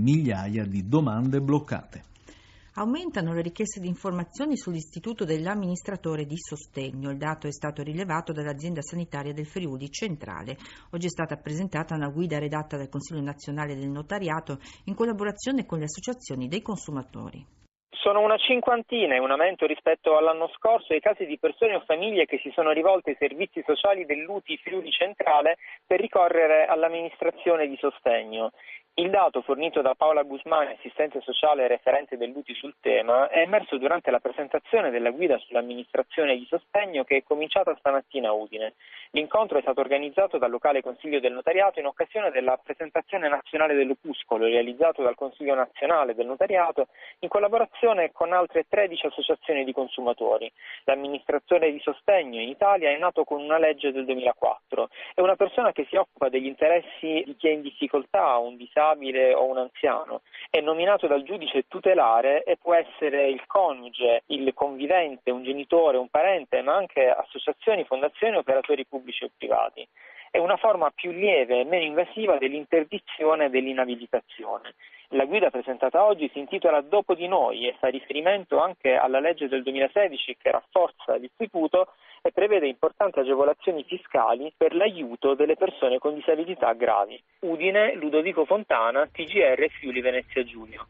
migliaia di domande bloccate. Aumentano le richieste di informazioni sull'istituto dell'amministratore di sostegno. Il dato è stato rilevato dall'azienda sanitaria del Friuli Centrale. Oggi è stata presentata una guida redatta dal Consiglio nazionale del notariato in collaborazione con le associazioni dei consumatori. Sono una cinquantina, in un aumento rispetto all'anno scorso, i casi di persone o famiglie che si sono rivolte ai servizi sociali dell'UTI Friuli Centrale per ricorrere all'amministrazione di sostegno. Il dato fornito da Paola Guzmani, assistente sociale e referente dell'UTI sul tema, è emerso durante la presentazione della guida sull'amministrazione di sostegno che è cominciata stamattina a Udine. L'incontro è stato organizzato dal locale Consiglio del Notariato in occasione della presentazione nazionale dell'opuscolo realizzato dal Consiglio nazionale del Notariato in collaborazione con altre 13 associazioni di consumatori. L'amministratore di sostegno in Italia è nato con una legge del 2004. È una persona che si occupa degli interessi di chi è in difficoltà, un disabile o un anziano. È nominato dal giudice tutelare e può essere il coniuge, il convivente, un genitore, un parente, ma anche associazioni, fondazioni, operatori pubblici o privati. È una forma più lieve e meno invasiva dell'interdizione e dell'inabilitazione. La guida presentata oggi si intitola Dopo di noi e fa riferimento anche alla legge del 2016 che rafforza l'istituto e prevede importanti agevolazioni fiscali per l'aiuto delle persone con disabilità gravi. Udine, Ludovico Fontana, TGR Friuli Venezia Giulia.